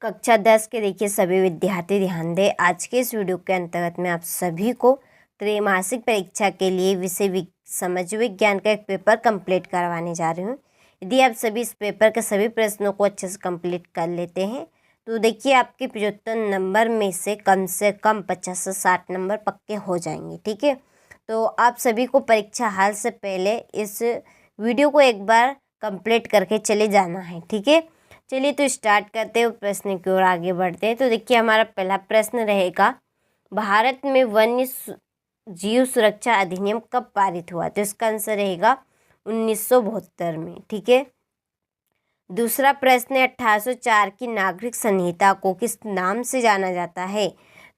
कक्षा 10 के देखिए सभी विद्यार्थी ध्यान दें। आज के इस वीडियो के अंतर्गत मैं आप सभी को त्रैमासिक परीक्षा के लिए विषय समाज विज्ञान का एक पेपर कंप्लीट करवाने जा रही हूँ। यदि आप सभी इस पेपर के सभी प्रश्नों को अच्छे से कंप्लीट कर लेते हैं तो देखिए आपके 75 नंबर में से कम 50 से 60 नंबर पक्के हो जाएंगे। ठीक है, तो आप सभी को परीक्षा हाल से पहले इस वीडियो को एक बार कंप्लीट करके चले जाना है। ठीक है, चलिए तो स्टार्ट करते हैं, प्रश्न की ओर आगे बढ़ते हैं। तो देखिए हमारा पहला प्रश्न रहेगा, भारत में वन्य जीव सुरक्षा अधिनियम कब पारित हुआ? तो इसका आंसर रहेगा 1972 में। ठीक है, दूसरा प्रश्न है, 1804 की नागरिक संहिता को किस नाम से जाना जाता है?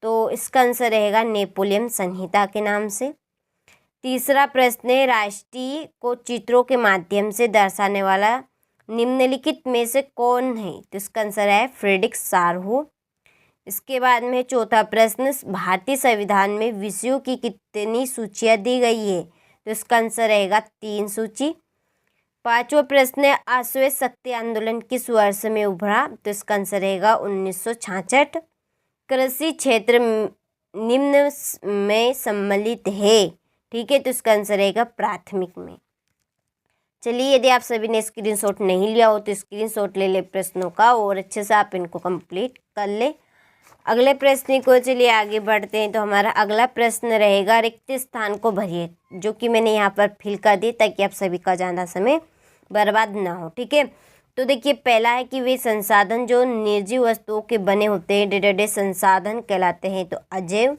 तो इसका आंसर रहेगा नेपोलियन संहिता के नाम से। तीसरा प्रश्न है, राष्ट्रीय को चित्रों के माध्यम से दर्शाने वाला निम्नलिखित में से कौन है? तो इसका आंसर है फ्रेडरिक सारहू। इसके बाद में चौथा प्रश्न, भारतीय संविधान में विषयों की कितनी सूचियां दी गई है? तो इसका आंसर रहेगा 3 सूची। पांचवा प्रश्न है, अश्वेत शक्ति आंदोलन किस वर्ष में उभरा? तो इसका आंसर रहेगा 1966। कृषि क्षेत्र निम्न में सम्मिलित है। ठीक है, तो इसका आंसर रहेगा प्राथमिक में। चलिए, यदि आप सभी ने स्क्रीनशॉट नहीं लिया हो तो स्क्रीनशॉट ले ले प्रश्नों का और अच्छे से आप इनको कंप्लीट कर ले। अगले प्रश्न को चलिए आगे बढ़ते हैं। तो हमारा अगला प्रश्न रहेगा, रिक्त स्थान को भरिए, जो कि मैंने यहाँ पर फिल कर दी ताकि आप सभी का ज़्यादा समय बर्बाद ना हो। ठीक है, तो देखिए पहला है कि वे संसाधन जो निर्जीव वस्तुओं के बने होते हैं डेटाबेस संसाधन कहलाते हैं। तो अजैव।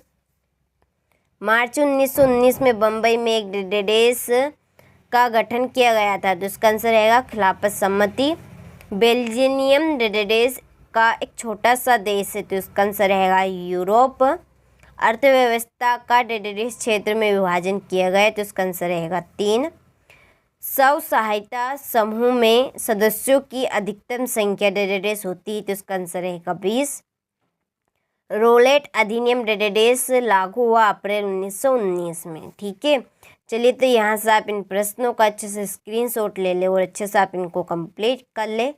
मार्च 1919 में बम्बई में एक डेटाबेस का गठन किया गया था। तो इसका आंसर रहेगा खिलाफत सम्मति। बेल्जियम डेटाबेस का एक छोटा सा देश है। तो इसका आंसर रहेगा यूरोप। अर्थव्यवस्था का डेटाबेस क्षेत्र में विभाजन किया गया है। तो इसका आंसर रहेगा 3। स्व सहायता समूह में सदस्यों की अधिकतम संख्या डेटाबेस होती है। तो इसका आंसर रहेगा 20। रोलेट अधिनियम डेटाबेस लागू हुआ अप्रैल 1919 में। ठीक है, चलिए तो यहाँ से आप इन प्रश्नों का अच्छे से स्क्रीनशॉट ले ले और अच्छे से आप इनको कंप्लीट कर ले।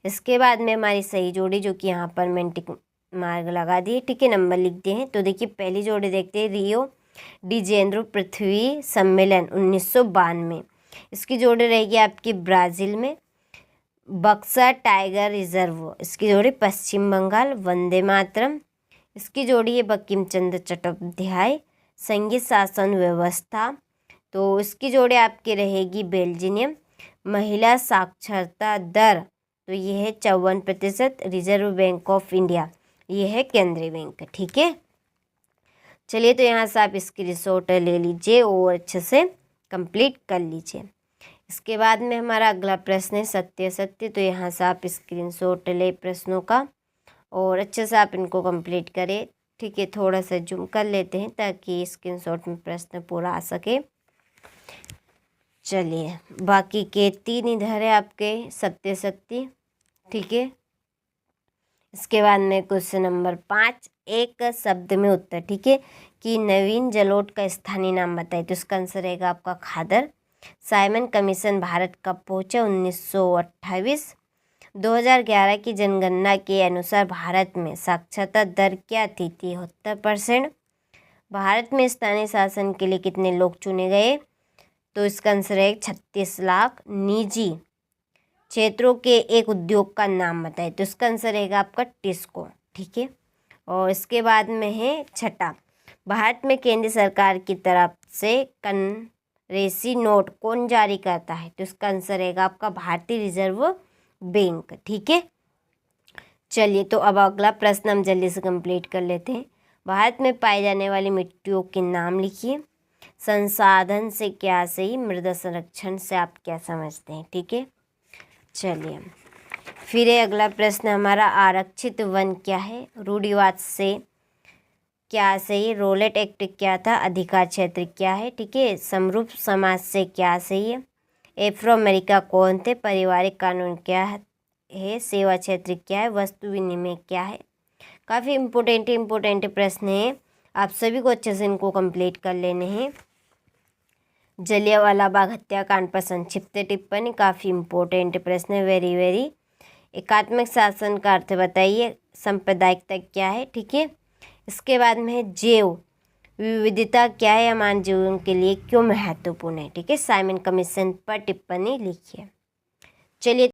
इसके बाद में हमारी सही जोड़ी, जो कि यहाँ पर मैंने टिक मार्क लगा दिए, ठीक है, नंबर लिख दिए हैं। तो देखिए पहली जोड़ी देखते हैं, रियो डी जेनेरो पृथ्वी सम्मेलन 1992। इसकी जोड़ी रहेगी आपकी ब्राज़ील में। बक्सर टाइगर रिजर्व, इसकी जोड़ी पश्चिम बंगाल। वंदे मातरम, इसकी जोड़ी है बंकिम चंद्र चट्टोपाध्याय। संघीय शासन व्यवस्था, तो इसकी जोड़ी आपकी रहेगी बेल्जियम। महिला साक्षरता दर, तो ये है 54%। रिजर्व बैंक ऑफ इंडिया, ये है केंद्रीय बैंक। ठीक है, चलिए तो यहाँ से आप इसकी स्क्रीनशॉट ले लीजिए और अच्छे से कंप्लीट कर लीजिए। इसके बाद में हमारा अगला प्रश्न है सत्य सत्य। तो यहाँ से आप स्क्रीनशॉट ले प्रश्नों का और अच्छे से आप इनको कंप्लीट करें। ठीक है, थोड़ा सा जूम कर लेते हैं ताकि स्क्रीनशॉट में प्रश्न पूरा आ सके। चलिए, बाकी के 3 इधर है आपके सत्य सत्य। ठीक है, इसके बाद में क्वेश्चन नंबर 5, एक शब्द में उत्तर। ठीक है, कि नवीन जलोढ़ का स्थानीय नाम बताइए। तो इसका आंसर रहेगा आपका खादर। साइमन कमीशन भारत कब पहुंचा? 1928। 2011 की जनगणना के अनुसार भारत में साक्षरता दर क्या थी? 73%। भारत में स्थानीय शासन के लिए कितने लोग चुने गए? तो इसका आंसर है 36 लाख। निजी क्षेत्रों के एक उद्योग का नाम बताए। तो इसका आंसर रहेगा आपका टिस्को। ठीक है, और इसके बाद में है छठा, भारत में केंद्र सरकार की तरफ से करेंसी नोट कौन जारी करता है? तो इसका आंसर रहेगा आपका भारतीय रिजर्व बैंक। ठीक है, चलिए तो अब अगला प्रश्न हम जल्दी से कंप्लीट कर लेते हैं। भारत में पाई जाने वाली मिट्टियों के नाम लिखिए। संसाधन से क्या सही, मृदा संरक्षण से आप क्या समझते हैं? ठीक है, चलिए फिर अगला प्रश्न हमारा, आरक्षित वन क्या है? रूढ़िवाद से क्या सही? रोलेट एक्ट क्या था? अधिकार क्षेत्र क्या है? ठीक है, समरूप समाज से क्या सही है? एफ्रो अमेरिका कौन थे? पारिवारिक कानून क्या है? सेवा क्षेत्र क्या है? वस्तु विनिमय क्या है? काफ़ी इम्पोर्टेंट प्रश्न हैं, आप सभी को अच्छे से इनको कंप्लीट कर लेने हैं। जलियांवाला बाग हत्याकांड पर संक्षिप्त टिप्पणी, काफ़ी इम्पोर्टेंट प्रश्न है, वेरी एकात्मक शासन का अर्थ बताइए, सांप्रदायिकता क्या है, ठीक है। इसके बाद में है जैव विविधता क्या है या मानव जीवन के लिए क्यों महत्वपूर्ण है, ठीक है। साइमन कमीशन पर टिप्पणी लिखिए। चलिए